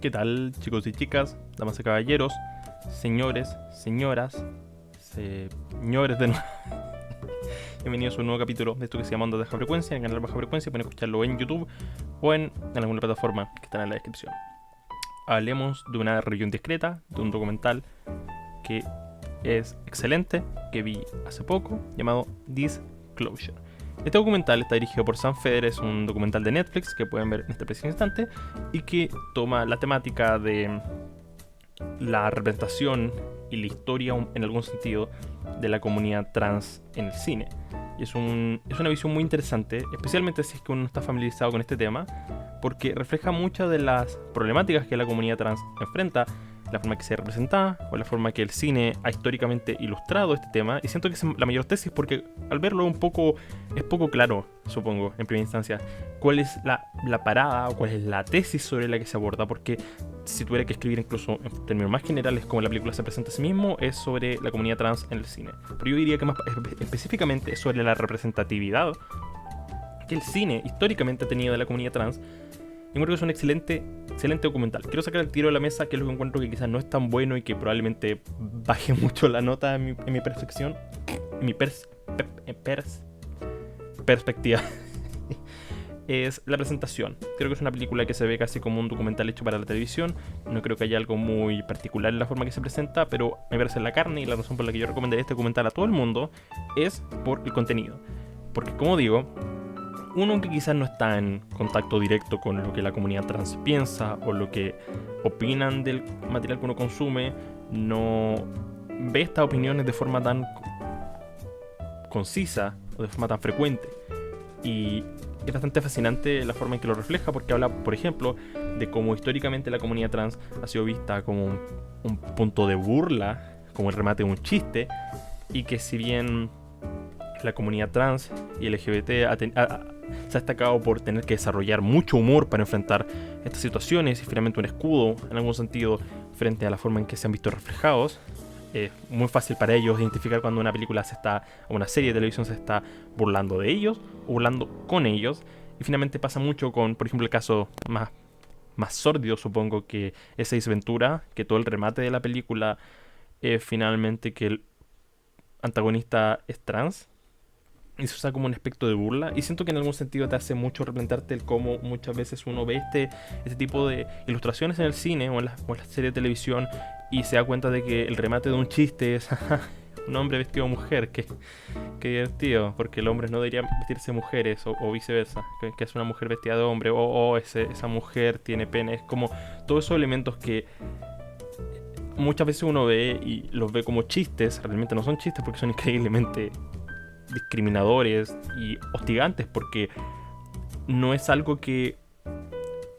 ¿Qué tal, chicos y chicas, damas y caballeros, señores, señoras, señores de nuevo? Bienvenidos a un nuevo capítulo de esto que se llama Ondas de Baja Frecuencia, en el canal Baja Frecuencia. Pueden escucharlo en YouTube o en alguna plataforma que está en la descripción. Hablemos de una review discreta, de un documental que es excelente, que vi hace poco, llamado Disclosure. Este documental está dirigido por Sam Feder, es un documental de Netflix que pueden ver en este preciso instante y que toma la temática de la representación y la historia, en algún sentido, de la comunidad trans en el cine. Y es una visión muy interesante, especialmente si es que uno está familiarizado con este tema, porque refleja muchas de las problemáticas que la comunidad trans enfrenta, la forma que se representa o la forma que el cine ha históricamente ilustrado este tema. Y siento que es la mayor tesis porque al verlo es poco claro, supongo, en primera instancia, cuál es la parada o cuál es la tesis sobre la que se aborda, porque si tuviera que escribir incluso en términos más generales como la película se presenta a sí mismo, es sobre la comunidad trans en el cine. Pero yo diría que más específicamente es sobre la representatividad que el cine históricamente ha tenido de la comunidad trans. Yo creo que es un excelente documental. Quiero sacar el tiro de la mesa, que es lo que encuentro que quizás no es tan bueno y que probablemente baje mucho la nota en mi percepción, en mi perspectiva. Es la presentación. Creo que es una película que se ve casi como un documental hecho para la televisión. No creo que haya algo muy particular en la forma que se presenta, pero me parece la carne, y la razón por la que yo recomendaría este documental a todo el mundo es por el contenido. Porque, como digo, uno que quizás no está en contacto directo con lo que la comunidad trans piensa o lo que opinan del material que uno consume, no ve estas opiniones de forma tan concisa o de forma tan frecuente. Y es bastante fascinante la forma en que lo refleja, porque habla, por ejemplo, de cómo históricamente la comunidad trans ha sido vista como un punto de burla, como el remate de un chiste, y que si bien la comunidad trans y LGBT se ha destacado por tener que desarrollar mucho humor para enfrentar estas situaciones y finalmente un escudo, en algún sentido, frente a la forma en que se han visto reflejados. Es muy fácil para ellos identificar cuando una película o una serie de televisión se está burlando de ellos o burlando con ellos. Y finalmente pasa mucho con, por ejemplo, el caso más sórdido, supongo, que es Ace Ventura, que todo el remate de la película es finalmente que el antagonista es trans. Y se usa como un aspecto de burla. Y siento que en algún sentido te hace mucho replantearte el cómo muchas veces uno ve este tipo de ilustraciones en el cine o en las series de televisión y se da cuenta de que el remate de un chiste es un hombre vestido de mujer. Qué divertido, porque el hombre no debería vestirse de mujeres o viceversa, que es una mujer vestida de hombre, o esa mujer tiene pene. Es como todos esos elementos que muchas veces uno ve y los ve como chistes. Realmente no son chistes porque son increíblemente discriminadores y hostigantes, porque no es algo que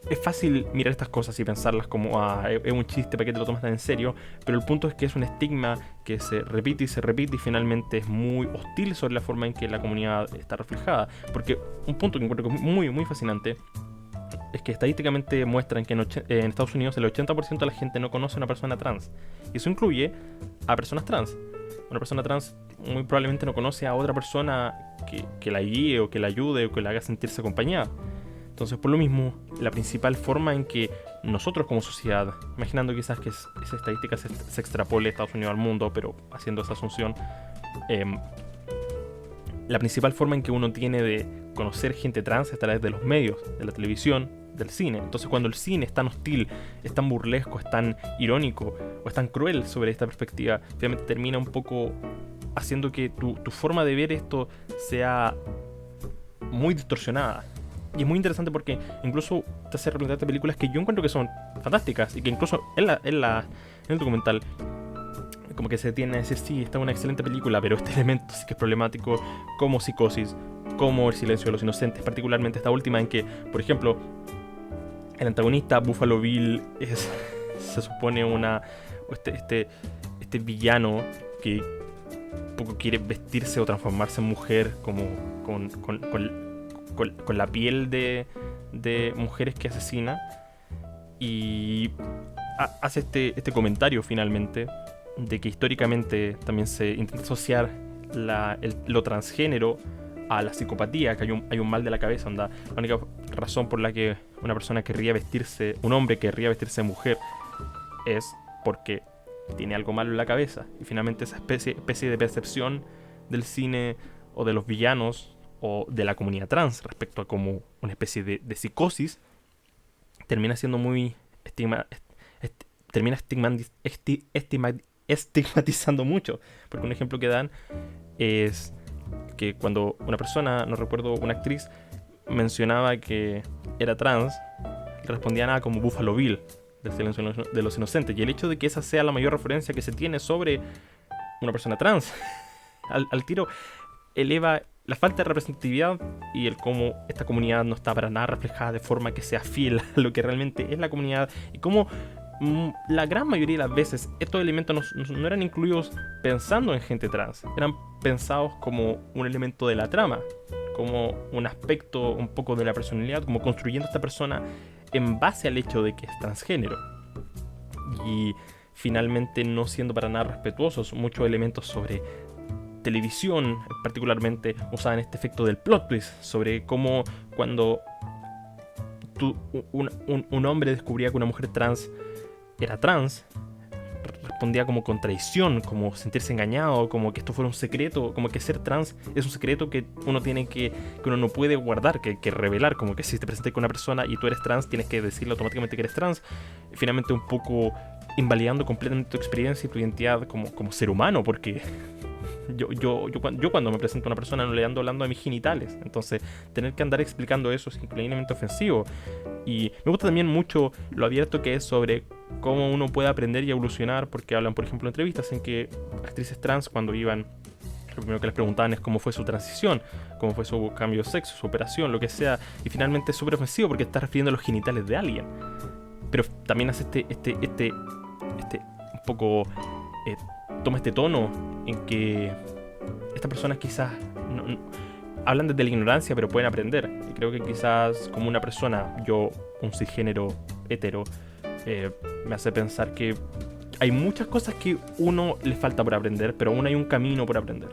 es fácil mirar estas cosas y pensarlas como es un chiste, ¿para qué te lo tomas tan en serio? Pero el punto es que es un estigma que se repite y finalmente es muy hostil sobre la forma en que la comunidad está reflejada. Porque un punto que encuentro muy, muy fascinante es que estadísticamente muestran que en Estados Unidos el 80% de la gente no conoce a una persona trans, y eso incluye a personas trans. Una persona trans muy probablemente no conoce a otra persona que la guíe o que la ayude o que la haga sentirse acompañada. Entonces, por lo mismo, la principal forma en que nosotros como sociedad, imaginando quizás que esa estadística se extrapole de Estados Unidos al mundo, pero haciendo esa asunción, la principal forma en que uno tiene de conocer gente trans es a través de los medios, de la televisión, del cine. Entonces, cuando el cine es tan hostil, es tan burlesco, es tan irónico o es tan cruel sobre esta perspectiva, finalmente termina un poco haciendo que tu forma de ver esto sea muy distorsionada. Y es muy interesante porque incluso te hace replantearte películas que yo encuentro que son fantásticas y que incluso en el documental como que se tiene a decir, sí, esta es una excelente película, pero este elemento sí que es problemático, como Psicosis, como El silencio de los inocentes, particularmente esta última en que, por ejemplo, el antagonista Buffalo Bill se supone este villano que poco quiere vestirse o transformarse en mujer, como con la piel de mujeres que asesina, y hace este comentario finalmente de que históricamente también se intenta asociar lo transgénero a la psicopatía, que hay un mal de la cabeza, onda. La única razón por la que una persona querría vestirse, un hombre querría vestirse de mujer, es porque tiene algo malo en la cabeza. Y finalmente esa especie de percepción del cine o de los villanos o de la comunidad trans respecto a como una especie de psicosis termina siendo muy termina estigmatizando mucho. Porque un ejemplo que dan es que cuando una persona, no recuerdo, una actriz mencionaba que era trans, respondía nada como Buffalo Bill del Silencio de los Inocentes. Y el hecho de que esa sea la mayor referencia que se tiene sobre una persona trans al tiro eleva la falta de representatividad y el cómo esta comunidad no está para nada reflejada de forma que sea fiel a lo que realmente es la comunidad, y cómo la gran mayoría de las veces estos elementos no eran incluidos pensando en gente trans, eran pensados como un elemento de la trama, como un aspecto un poco de la personalidad, como construyendo a esta persona en base al hecho de que es transgénero. Y finalmente no siendo para nada respetuosos muchos elementos sobre televisión, particularmente usaban este efecto del plot twist, sobre cómo cuando un hombre descubría que una mujer trans era trans, respondía como con traición, como sentirse engañado, como que esto fuera un secreto, como que ser trans es un secreto que uno tiene que uno no puede guardar, que revelar, como que si te presentas con una persona y tú eres trans, tienes que decirle automáticamente que eres trans, finalmente un poco invalidando completamente tu experiencia y tu identidad como ser humano, porque yo cuando me presento a una persona no le ando hablando a mis genitales, entonces tener que andar explicando eso es increíblemente ofensivo. Y me gusta también mucho lo abierto que es sobre cómo uno puede aprender y evolucionar, porque hablan, por ejemplo, en entrevistas en que actrices trans cuando iban, lo primero que les preguntaban es cómo fue su transición, cómo fue su cambio de sexo, su operación, lo que sea, y finalmente es súper ofensivo porque está refiriendo a los genitales de alguien. Pero también hace un poco toma este tono en que estas personas quizás hablan desde la ignorancia, pero pueden aprender. Y creo que quizás como una persona, yo, un cisgénero hetero, me hace pensar que hay muchas cosas que uno le falta por aprender, pero aún hay un camino por aprender.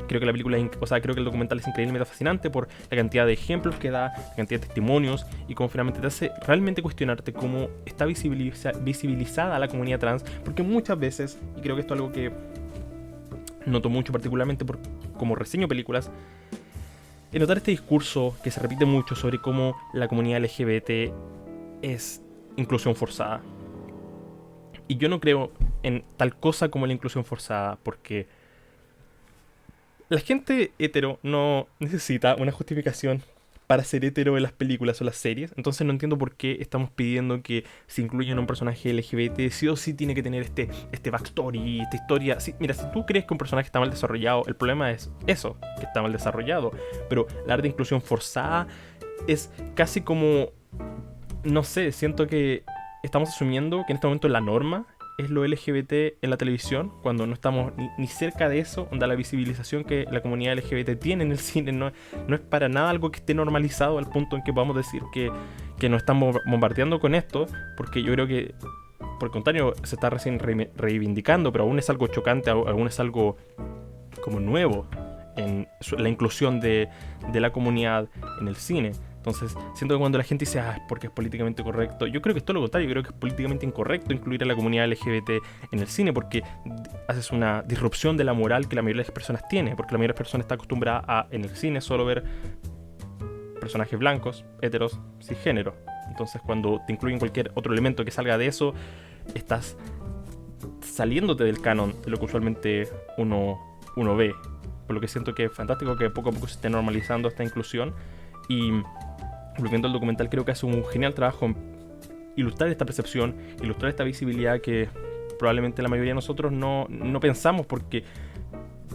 Creo que la película, creo que el documental es increíblemente fascinante por la cantidad de ejemplos que da, la cantidad de testimonios, y cómo finalmente te hace realmente cuestionarte cómo está visibilizada la comunidad trans, porque muchas veces, y creo que esto es algo que noto mucho particularmente como reseño películas, es notar este discurso que se repite mucho sobre cómo la comunidad LGBT es inclusión forzada. Y yo no creo en tal cosa como la inclusión forzada, porque la gente hetero no necesita una justificación para ser hetero en las películas o las series. Entonces no entiendo por qué estamos pidiendo que se incluya un personaje LGBT. Sí o sí tiene que tener este backstory, esta historia. Sí, mira, si tú crees que un personaje está mal desarrollado, el problema es eso, que está mal desarrollado. Pero la arte de inclusión forzada es casi como, no sé, siento que estamos asumiendo que en este momento la norma es lo LGBT en la televisión, cuando no estamos ni cerca de eso, donde la visibilización que la comunidad LGBT tiene en el cine no es para nada algo que esté normalizado al punto en que podamos decir que nos estamos bombardeando con esto, porque yo creo que, por el contrario, se está recién reivindicando, pero aún es algo chocante, aún es algo como nuevo en la inclusión de la comunidad en el cine. Entonces, siento que cuando la gente dice, es porque es políticamente correcto, yo creo que es todo lo contrario, yo creo que es políticamente incorrecto incluir a la comunidad LGBT en el cine, porque haces una disrupción de la moral que la mayoría de las personas tiene, porque la mayoría de las personas está acostumbrada a, en el cine, solo ver personajes blancos, heteros, cisgénero. Entonces, cuando te incluyen cualquier otro elemento que salga de eso, estás saliéndote del canon de lo que usualmente uno ve. Por lo que siento que es fantástico que poco a poco se esté normalizando esta inclusión. Y volviendo al documental, creo que hace un genial trabajo en ilustrar esta percepción, ilustrar esta visibilidad que probablemente la mayoría de nosotros no pensamos, porque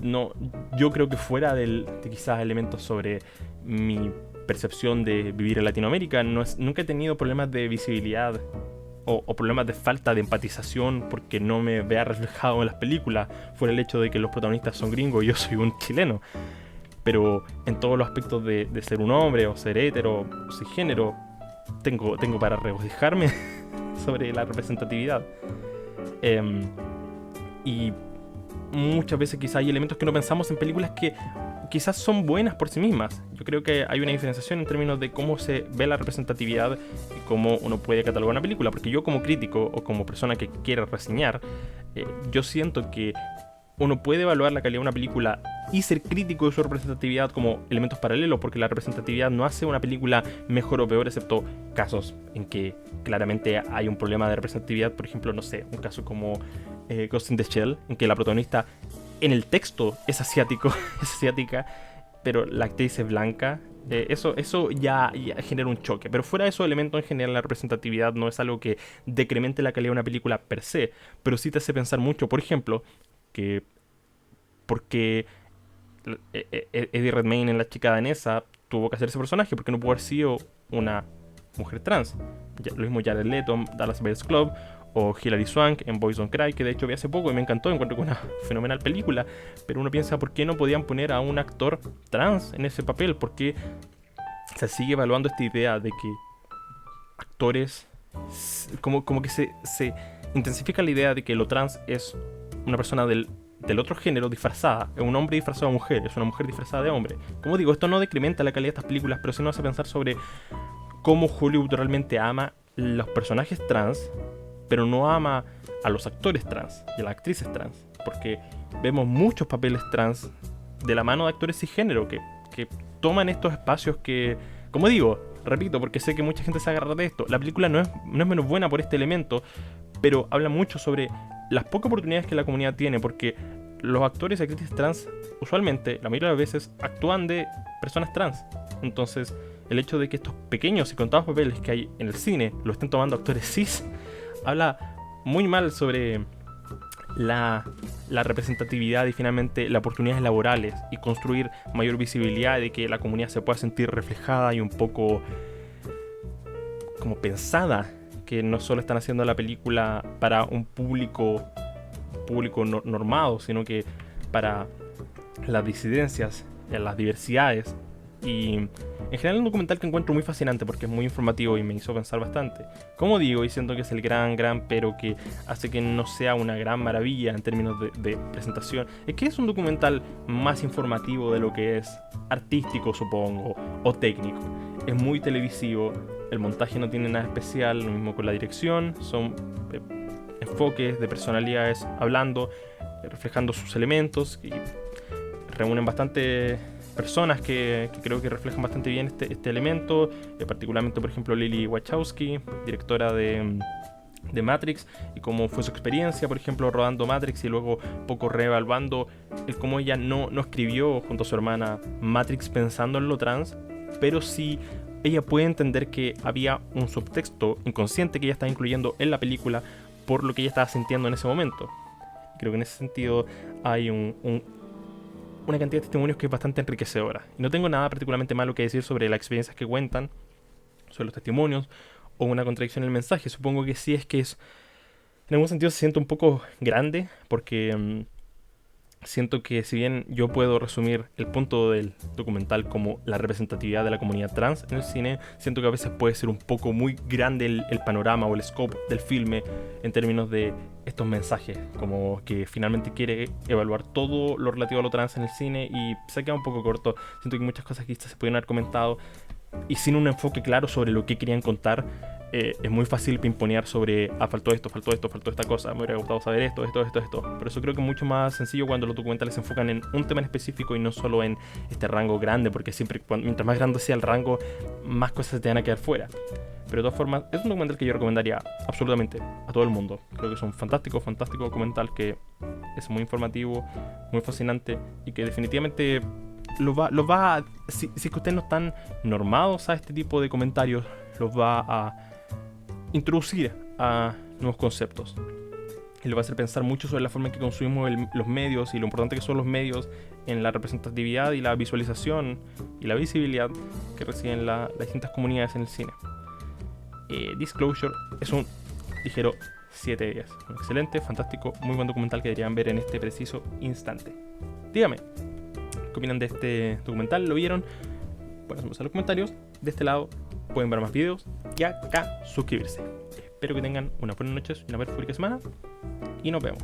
yo creo que fuera de quizás elementos sobre mi percepción de vivir en Latinoamérica, nunca he tenido problemas de visibilidad o problemas de falta de empatización porque no me vea reflejado en las películas, fuera el hecho de que los protagonistas son gringos y yo soy un chileno. Pero en todos los aspectos de ser un hombre o ser hetero o cisgénero, tengo para regocijarme sobre la representatividad. Y muchas veces quizá hay elementos que no pensamos en películas que quizás son buenas por sí mismas. Yo creo que hay una diferenciación en términos de cómo se ve la representatividad y cómo uno puede catalogar una película, porque yo como crítico o como persona que quiere reseñar, yo siento que uno puede evaluar la calidad de una película y ser crítico de su representatividad como elementos paralelos, porque la representatividad no hace una película mejor o peor, excepto casos en que claramente hay un problema de representatividad. Por ejemplo, no sé, un caso como Ghost in the Shell, en que la protagonista en el texto es asiático, es asiática, pero la actriz es blanca. Eso ya genera un choque. Pero fuera de esos elementos, en general, la representatividad no es algo que decremente la calidad de una película per se, pero sí te hace pensar mucho, por ejemplo, que porque Eddie Redmayne en La chica danesa tuvo que hacer ese personaje, porque no pudo haber sido una mujer trans. Lo mismo Jared Leto en Dallas Buyers Club, o Hilary Swank en Boys Don't Cry, que de hecho vi hace poco y me encantó, encuentro que es una fenomenal película. Pero uno piensa, ¿por qué no podían poner a un actor trans en ese papel? Porque se sigue evaluando esta idea de que actores, como que se intensifica la idea de que lo trans es una persona del otro género disfrazada, es un hombre disfrazado de mujer, es una mujer disfrazada de hombre. Como digo, esto no decrementa la calidad de estas películas, pero sí nos hace pensar sobre cómo Hollywood realmente ama los personajes trans, pero no ama a los actores trans y a las actrices trans, porque vemos muchos papeles trans de la mano de actores cisgénero que toman estos espacios que, como digo, repito, porque sé que mucha gente se agarra de esto, la película no es menos buena por este elemento, pero habla mucho sobre las pocas oportunidades que la comunidad tiene, porque los actores y actrices trans usualmente, la mayoría de las veces, actúan de personas trans. Entonces, el hecho de que estos pequeños y contados papeles que hay en el cine lo estén tomando actores cis, habla muy mal sobre la representatividad y finalmente las oportunidades laborales, y construir mayor visibilidad de que la comunidad se pueda sentir reflejada y un poco como pensada, que no solo están haciendo la película para un público normado, sino que para las disidencias, las diversidades. Y en general un documental que encuentro muy fascinante porque es muy informativo y me hizo pensar bastante. Como digo, y siento que es el gran pero que hace que no sea una gran maravilla en términos de presentación, es que es un documental más informativo de lo que es artístico, supongo, o técnico. Es muy televisivo, el montaje no tiene nada especial, lo mismo con la dirección, son enfoques de personalidades hablando, reflejando sus elementos, y reúnen bastante personas que creo que reflejan bastante bien este elemento, particularmente por ejemplo Lily Wachowski, directora de Matrix, y cómo fue su experiencia, por ejemplo, rodando Matrix y luego poco reevaluando cómo ella no escribió junto a su hermana Matrix pensando en lo trans, pero sí ella puede entender que había un subtexto inconsciente que ella estaba incluyendo en la película por lo que ella estaba sintiendo en ese momento. Creo que en ese sentido hay una cantidad de testimonios que es bastante enriquecedora. Y no tengo nada particularmente malo que decir sobre las experiencias que cuentan, sobre los testimonios, o una contradicción en el mensaje. Supongo que sí, es que es, en algún sentido se siente un poco grande, porque siento que si bien yo puedo resumir el punto del documental como la representatividad de la comunidad trans en el cine, siento que a veces puede ser un poco muy grande el panorama o el scope del filme en términos de estos mensajes, como que finalmente quiere evaluar todo lo relativo a lo trans en el cine y se queda un poco corto. Siento que muchas cosas quizás se pudieron haber comentado y sin un enfoque claro sobre lo que querían contar. Es muy fácil pimponear sobre faltó esto, faltó esta cosa, me hubiera gustado saber esto. Por eso creo que es mucho más sencillo cuando los documentales se enfocan en un tema en específico y no solo en este rango grande, porque siempre mientras más grande sea el rango, más cosas se te van a quedar fuera. Pero de todas formas, es un documental que yo recomendaría absolutamente a todo el mundo. Creo que es un fantástico documental que es muy informativo, muy fascinante y que definitivamente si es que ustedes no están normados a este tipo de comentarios, los va a introducir a nuevos conceptos y lo va a hacer pensar mucho sobre la forma en que consumimos los medios y lo importante que son los medios en la representatividad y la visualización y la visibilidad que reciben las distintas comunidades en el cine. Disclosure es un ligero 7 de 10. Un excelente, fantástico, muy buen documental que deberían ver en este preciso instante. Dígame, ¿qué opinan de este documental? ¿Lo vieron? Pueden hacerme en los comentarios. De este lado pueden ver más videos y acá suscribirse. Espero que tengan una buena noche y una perfecta semana y nos vemos.